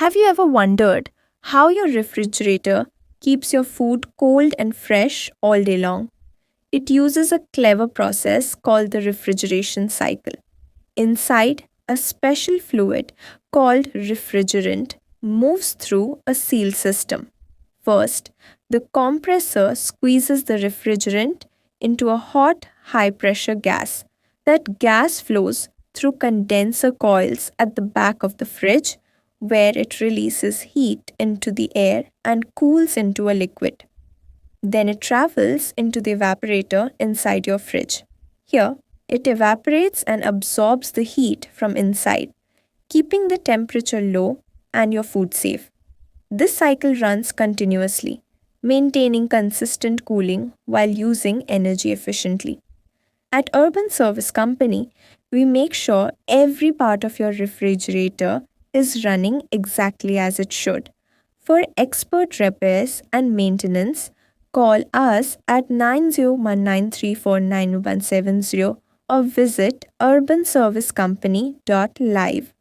Have you ever wondered how your refrigerator keeps your food cold and fresh all day long? It uses a clever process called the refrigeration cycle. Inside, a special fluid called refrigerant moves through a sealed system. First, the compressor squeezes the refrigerant into a hot, high pressure gas. That gas flows through condenser coils at the back of the fridge, where it releases heat into the air and cools into a liquid. Then it travels into the evaporator inside your fridge. Here, it evaporates and absorbs the heat from inside, keeping the temperature low and your food safe. This cycle runs continuously, maintaining consistent cooling while using energy efficiently. At Urban Service Company, we make sure every part of your refrigerator is running exactly as it should. For expert repairs and maintenance, call us at 9019349170 or visit urbanservicecompany.live.